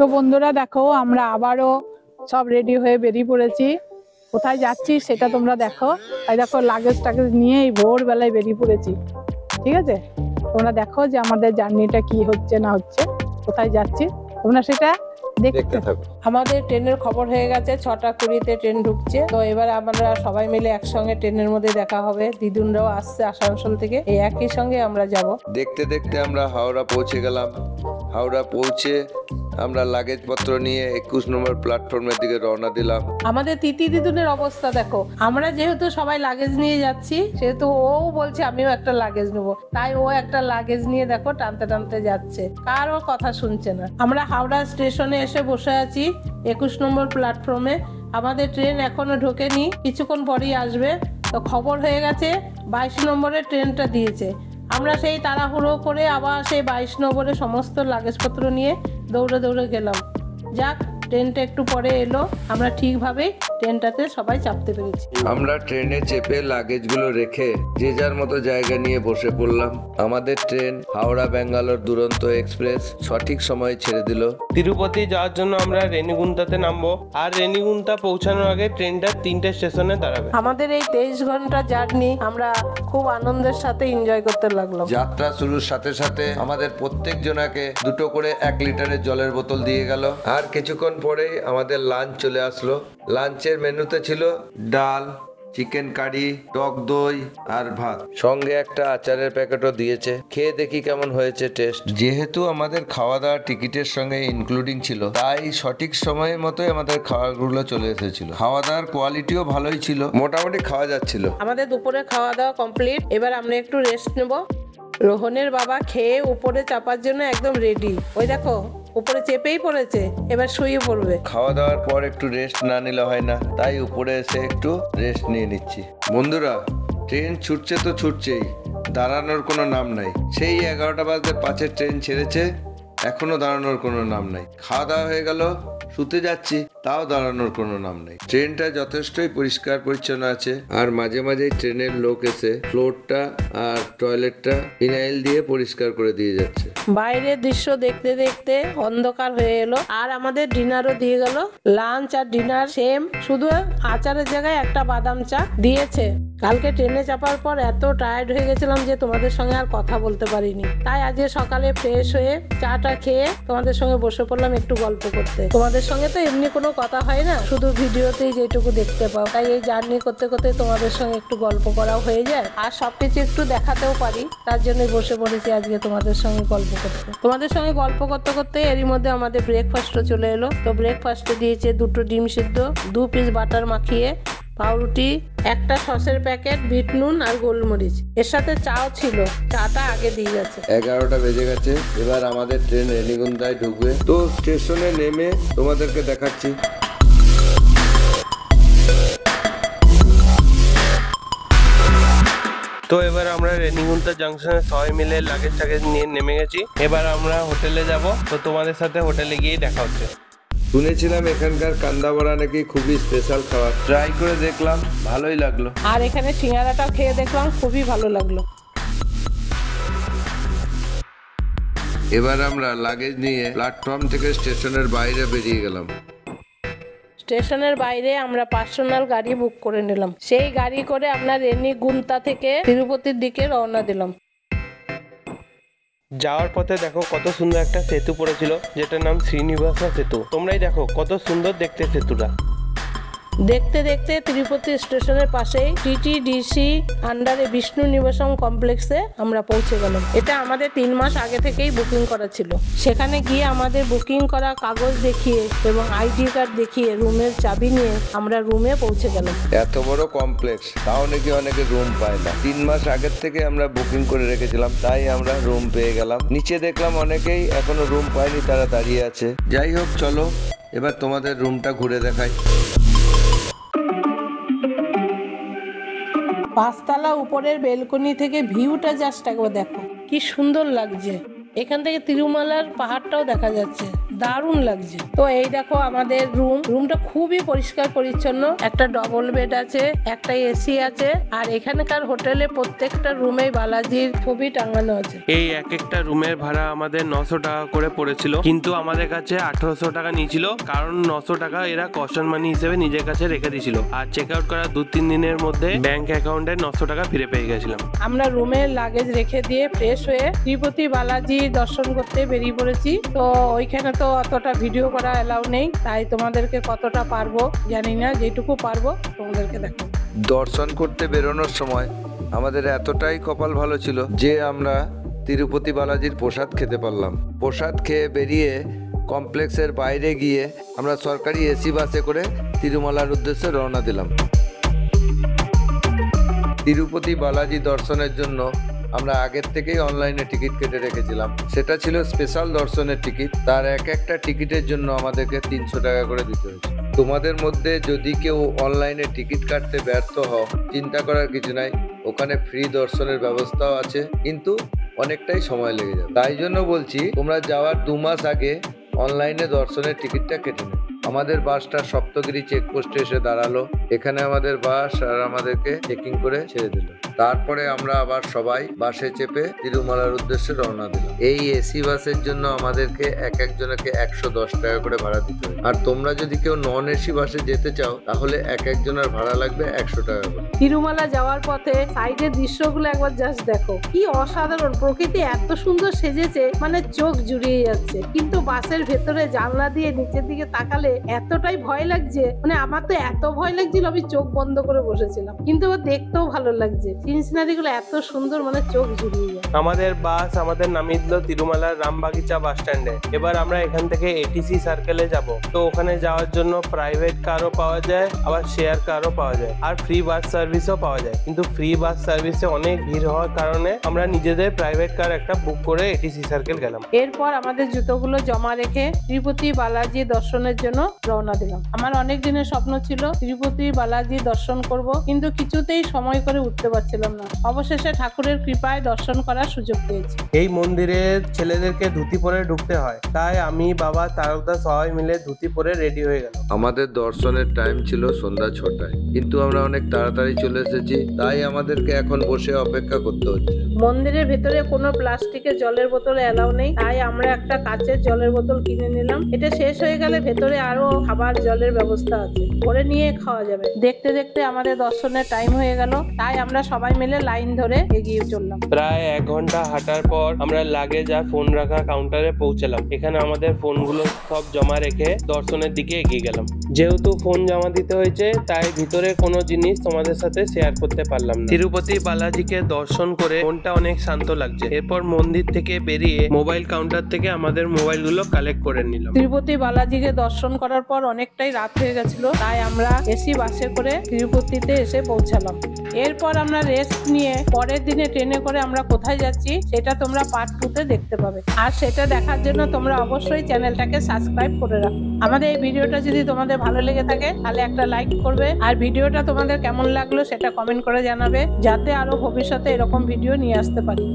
তো বন্ধুরা দেখো আমরা আবারও সব রেডি হয়ে বেরিয়ে পড়েছি। কোথায় যাচ্ছি সেটা তোমরা দেখো। তাই দেখো লাগেজ টাগেজ নিয়ে এই ভোরবেলায় বেরিয়ে পড়েছি। ঠিক আছে, তোমরা দেখো যে আমাদের জার্নিটা কি হচ্ছে না হচ্ছে, কোথায় যাচ্ছি তোমরা সেটা দেখতে থাকো। আমাদের ট্রেনের খবর হয়ে গেছে, 6:20-তে ট্রেন ঢুকছে। তো এবার আমরা সবাই মিলে একসঙ্গে ট্রেনের মধ্যে দেখা হবে। দিদুনরাও আসছে আসানসোল থেকে, এই একই সঙ্গে আমরা যাব। দেখতে দেখতে আমরা হাওড়া পৌঁছে গেলাম। হাওড়া পৌঁছে আমরা লাগেজ পত্র নিয়ে 21 নম্বর প্ল্যাটফর্মের দিকে রওনা দিলাম। আমাদের তিতি দিদুনের অবস্থা দেখো, আমরা যেহেতু সবাই লাগেজ নিয়ে যাচ্ছি সেহেতু ও বলছে আমিও একটা লাগেজ নেবো, তাই ও একটা লাগেজ নিয়ে দেখো টানতে টানতে যাচ্ছে, কারো কথা শুনছে না। আমরা হাওড়া স্টেশনে এসে বসে আছি 21 নম্বর প্ল্যাটফর্মে। আমাদের ট্রেন এখনো ঢোকেনি, কিছুক্ষণ পরেই আসবে। তো খবর হয়ে গেছে 22 নম্বরের ট্রেনটা দিয়েছে। আমরা সেই তাড়াহুড়ো করে আবার সেই 22 নম্বরে সমস্ত লাগেজপত্র নিয়ে দৌড়ে দৌড়ে গেলাম। যাক, ট্রেনটা একটু পরে এলো, আমরা ঠিকভাবেই ট্রেনটাতে সবাই চাপতে পেরেছি। আমরা ট্রেনে চেপে লাগেজগুলো রেখে যে যার মতো জায়গা নিয়ে বসে পড়লাম। আমাদের ট্রেন হাওড়া ব্যাঙ্গালোর দুরন্ত এক্সপ্রেস সঠিক সময়ে ছেড়ে দিল। তিরুপতি যাওয়ার জন্য আমরা রেনিগুন্তাতে নামবো, আর রেনিগুন্তা পৌঁছানোর আগে ট্রেনটা 3টে স্টেশনে দাঁড়াবে। আমাদের এই 23 ঘন্টা জার্নি আমরা খুব আনন্দের সাথে এনজয় করতে লাগলাম। যাত্রা শুরুর সাথে সাথে আমাদের প্রত্যেক জনাকে 2টো করে 1 লিটারের জলের বোতল দিয়ে গেল। আর কিছুক্ষণ পরেই আমাদের লাঞ্চ চলে আসলো। লাঞ্চের মেনুতে ছিল ডাল, চিকেন কারি, টক দই আর ভাত, সঙ্গে একটা আচারের প্যাকেটও দিয়েছে। খেয়ে দেখি কেমন হয়েছে টেস্ট। যেহেতু আমাদের খাওয়া দাওয়া টিকিটের সঙ্গে ইনক্লুডিং ছিল, তাই সঠিক সময়ের মতোই আমাদের খাওয়াগুলো চলে এসেছিল। খাওয়া দাওয়ার কোয়ালিটিও ভালোই ছিল, মোটামুটি খাওয়া যাচ্ছিল। আমাদের দুপুরে খাওয়া দাওয়া কমপ্লিট, এবার আমরা একটু রেস্ট নেব। রোহনের বাবা খেয়ে উপরে চাপার জন্য একদম রেডি। ওই দেখো উপরে চেপেই পড়েছে, এবার শুয়ে পড়বে। খাওয়া দাওয়ার পর একটু রেস্ট না নিলে হয় না, তাই উপরে এসে একটু রেস্ট নিয়ে নিচ্ছি। বন্ধুরা, ট্রেন ছুটছে তো ছুটছেই, দাঁড়ানোর কোনো নাম নাই। সেই 11:05 ট্রেন ছেড়েছে, এখনো দাঁড়ানোর কোনো নাম নাই। খাওয়া দাওয়া হয়ে গেল, শুতে যাচ্ছি, তাও দাঁড়ানোর কোনো নাম নেই। ট্রেনটা যথেষ্টই পরিষ্কার পরিচ্ছন্ন আছে, আর মাঝে মাঝেই ট্রেনের লোক এসে ফ্লোরটা আর টয়লেটটা ফিনাইল দিয়ে পরিষ্কার করে দিয়ে যাচ্ছে। বাইরের দৃশ্য দেখতে দেখতে অন্ধকার হয়ে এলো, আর আমাদের ডিনারও দিয়ে গেল। লাঞ্চ আর ডিনার সেম, শুধু আচারের জায়গায় একটা বাদাম চা দিয়েছে। কালকে ট্রেনে চাপার পর এত টায়ার্ড হয়ে গেছিলাম যে তোমাদের সঙ্গে আর কথা বলতে পারিনি, তাই আজকে সকালে ফ্রেশ হয়ে চাটা খেয়ে তোমাদের সঙ্গে বসে পড়লাম একটু গল্প করতে। তোমাদের সঙ্গে তো এমনি কোনো কথা হয় না, শুধু ভিডিওতেই যেটুকু দেখতে পাও, তাই এই জার্নি করতে করতে তোমাদের সঙ্গে একটু গল্প করাও হয়ে যায়, আর সবকিছু একটু দেখাতেও পারি। তার জন্যই বসে পড়েছি আজকে তোমাদের সঙ্গে গল্প করতে। তোমাদের সঙ্গে গল্প করতে করতে এরই মধ্যে আমাদের ব্রেকফাস্টও চলে এলো। তো ব্রেকফাস্টে দিয়েছে 2টো ডিম সিদ্ধ, 2 পিস বাটার মাখিয়ে, পাউরুটি, একটা সসের প্যাকেট, বিট নুন আর গোলমরিচ, এর সাথে চাও ছিল। চাটা আগে দিয়ে গেছে। 11টা বেজে গেছে, এবার আমাদের ট্রেন রেনিগুন্তায় ঢুকবে। তো স্টেশনে নেমে তোমাদেরকে দেখাচ্ছি। তো এবার আমরা রেনিগুন্তা জাংশনে সবাই মিলে লাগেজ টাগেজ নিয়ে নেমে গেছি। এবার আমরা হোটেলে যাব, তো তোমাদের সাথে হোটেলে গিয়ে দেখা হচ্ছে। শুনেছিলাম এখানকার কান্দা বড়া নাকি খুবই স্পেশাল খাবার, ট্রাই করে দেখলাম, ভালোই লাগলো। আর এখানে সিঙ্গারাটাও খেয়ে দেখলাম, খুবই ভালো লাগলো। এবার আমরা লাগেজ নিয়ে প্ল্যাটফর্ম থেকে স্টেশনের বাইরে বেরিয়ে গেলাম। স্টেশনের বাইরে আমরা পার্সোনাল গাড়ি বুক করে নিলাম। সেই গাড়ি করে আমরা রেনিগুন্তা থেকে তিরুপতির দিকে রওনা দিলাম। যাওয়ার পথে দেখো কত সুন্দর একটা সেতু পড়েছিল, যেটার নাম শ্রীনিবাসা সেতু। তোমরাই দেখো কত সুন্দর দেখতে সেতুটা। দেখতে দেখতে তিরুপতি স্টেশনের পাশেই টিটিডিসি আন্ডারে বিষ্ণু নিবাসম কমপ্লেক্সে আমরা পৌঁছে গেলাম। এটা আমাদের 3 মাস আগে থেকেই বুকিং করা ছিল। সেখানে গিয়ে আমাদের বুকিং করা কাগজ দেখিয়ে এবং আইডি কার্ড দেখিয়ে রুমের চাবি নিয়ে আমরা রুমে পৌঁছে গেলাম। এত বড় কমপ্লেক্স, তাও নাকি অনেকে রুম পায় না। 3 মাস আগের থেকে আমরা বুকিং করে রেখেছিলাম, তাই আমরা রুম পেয়ে গেলাম। নিচে দেখলাম অনেকেই এখনো রুম পায়নি, তারা দাঁড়িয়ে আছে। যাই হোক, চলো এবার তোমাদের রুমটা ঘুরে দেখাই। 5তলা উপরের বেলকনি থেকে ভিউটা জাস্ট একবার দেখো, কি সুন্দর লাগছে। এখান থেকে তিরুমালার পাহাড়টাও দেখা যাচ্ছে। দারুণ লাগছে। তো এই দেখো আমাদের রুমটা খুবই পরিষ্কার পরিচ্ছন্ন, একটা ডবল বেড আছে, একটা এসি আছে, আর এখানকার হোটেলে প্রত্যেকটা রুমে বালাজির ছবি টাঙানো আছে। এই এক একটা রুমের ভাড়া আমাদের 900 টাকা করে পড়েছিল, কিন্তু আমাদের কাছে 1800 টাকা নিয়েছিল, কারণ 900 টাকা এরা কশন মানি হিসেবে নিজের কাছে রেখে দিয়েছিল। আর চেক আউট করার 2-3 দিনের মধ্যে ব্যাংক অ্যাকাউন্টে 900 টাকা ফিরে পেয়ে গেছিলাম। আমরা রুমের লাগেজ রেখে দিয়ে ফ্রেশ হয়ে তিরুপতি বালাজি দর্শন করতে বেরিয়ে পড়েছি। তো ওইখানে তো অতটা ভিডিও করা এলাও নেই, তাই তোমাদেরকে কতটা পারবো জানি না, যেটুকু পারবো তোমাদেরকে দেখো। দর্শন করতে বেরোনোর সময় আমাদের এতটাই কপাল ভালো ছিল যে আমরা তিরুপতি বালাজির প্রসাদ খেতে পারলাম। প্রসাদ খেয়ে বেরিয়ে কমপ্লেক্সের বাইরে গিয়ে আমরা সরকারি এসি বাসে করে তিরুমালার উদ্দেশ্যে রওনা দিলাম। তিরুপতি বালাজি দর্শনের জন্য আমরা আগের থেকেই অনলাইনে টিকিট কেটে রেখেছিলাম। সেটা ছিল স্পেশাল দর্শনের টিকিট, তার এক একটা টিকিটের জন্য আমাদেরকে 300 টাকা করে দিতে হয়েছে। তোমাদের মধ্যে যদি কেউ অনলাইনে টিকিট কাটতে ব্যর্থ হও, চিন্তা করার কিছু নাই, ওখানে ফ্রি দর্শনের ব্যবস্থাও আছে, কিন্তু অনেকটাই সময় লেগে যাবে। তাই জন্য বলছি তোমরা যাওয়ার 2 মাস আগে অনলাইনে দর্শনের টিকিটটা কেটে নেবে। আমাদের বাসটা সপ্তগিরি চেকপোস্টে এসে দাঁড়ালো। এখানে আমাদের বাস আর আমাদেরকে চেকিং করে ছেড়ে দিল। তারপরে আমরা আবার সবাই বাসে চেপে তিরুমালার উদ্দেশ্যে রওনা দিলাম। এই এসি বাসের জন্য আমাদেরকে এক একজনকে 110 টাকা করে ভাড়া দিতে হয়। আর তোমরা যদি কেউ নন এসি বাসে যেতে চাও তাহলে এক একজনের ভাড়া লাগবে 100 টাকা করে। তিরুমালা যাওয়ার পথে সাইডের দৃশ্যগুলো একবার জাস্ট দেখো, কি অসাধারণ, প্রকৃতি এত সুন্দর সেজেছে, মানে চোখ জুড়িয়ে যাচ্ছে। কিন্তু বাসের ভেতরে জানলা দিয়ে নিচের দিকে তাকালে এতটাই ভয় লাগছে, মানে আমার তো এত ভয় লাগছিল আমি চোখ বন্ধ করে বসেছিলাম, কিন্তু দেখতেও ভালো লাগছে। সিনারি গুলো এত সুন্দর, মানে চোখ জুড়িয়ে যায়। আমাদের বাস আমাদের নামিয়ে দিল তিরুমালার রামবাগিচা বাস স্ট্যান্ডে। এবার আমরা এখান থেকে এটিসি সার্কেলে যাব। তো ওখানে যাওয়ার জন্য প্রাইভেট কারও পাওয়া যায়, আবার শেয়ার কারও পাওয়া যায়, আর ফ্রি বাস সার্ভিসও পাওয়া যায়। কিন্তু ফ্রি বাস সার্ভিসে অনেক ভিড় হওয়ার কারণে আমরা নিজেদের প্রাইভেট কার একটা বুক করে এটিসি সার্কেল গেলাম। এরপর আমাদের জুতোগুলো জমা রেখে তিরুপতি বালাজি দর্শনের জন্য রওনা দিলাম। আমার অনেক দিনের স্বপ্ন ছিল তিরুপতি বালাজি দর্শন করব, কিন্তু কিছুতেই সময় করে উঠতে পারছিলাম না। অবশেষে ঠাকুরের কৃপায় দর্শন করার সুযোগ পেয়েছি। এই মন্দিরে ছেলেদেরকে ধুতি পরে ঢুকতে হয়, তাই আমি, বাবা, তারকদা সবাই মিলে ধুতি পরে রেডি হয়ে গেল। আমাদের দর্শনের টাইম ছিল সন্ধ্যা 6টায়, কিন্তু আমরা অনেক তাড়াতাড়ি চলে এসেছি, তাই আমাদেরকে এখন বসে অপেক্ষা করতে হচ্ছে। মন্দিরের ভেতরে কোনো প্লাস্টিকের জলের বোতল এলাও নেই, তাই আমরা একটা কাচের জলের বোতল কিনে নিলাম। এটা শেষ হয়ে গেলে ভেতরে আরো খাবার জলের ব্যবস্থা আছে, ভরে নিয়ে খাওয়া যাবে। দেখতে দেখতে আমাদের দর্শনের টাইম হয়ে গেল, তাই আমরা সবাই মিলে লাইন ধরে এগিয়ে চললাম। প্রায় 1 ঘন্টা হাঁটার পর আমরা লাগেজ আর ফোন রাখা কাউন্টারে পৌঁছালাম। এখানে আমাদের ফোনগুলো সব জমা রেখে দর্শনের দিকে এগিয়ে গেলাম। যেহেতু ফোন জমা দিতে হয়েছে, তাই ভিতরে কোনো জিনিস তোমাদের সাথে শেয়ার করতে পারলাম না। তিরুপতি বালাজিকে দর্শন করে মনটা অনেক শান্ত লাগছে। এরপর মন্দির থেকে বেরিয়ে মোবাইল কাউন্টার থেকে আমাদের মোবাইলগুলো কালেক্ট করে নিলাম। তিরুপতি বালাজিকে দর্শন করার পর অনেকটাই রাত হয়ে গেছিল, তাই আমরা এসি বাসে করে তিরুপতিতে এসে পৌঁছালাম। এরপর আমরা রেস্ট নিয়ে পরের দিনে ট্রেনে করে আমরা কোথায় যাচ্ছি সেটা তোমরা পার্ট 2-তে দেখতে পাবে। আর সেটা দেখার জন্য তোমরা অবশ্যই চ্যানেলটাকে সাবস্ক্রাইব করে রাখো। আমাদের এই ভিডিওটা যদি তোমাদের ভালো লেগে থাকে তাহলে একটা লাইক করবে, আর ভিডিওটা তোমাদের কেমন লাগলো সেটা কমেন্ট করে জানাবে, যাতে আরো ভবিষ্যতে এরকম ভিডিও নিয়ে আসতে পারি।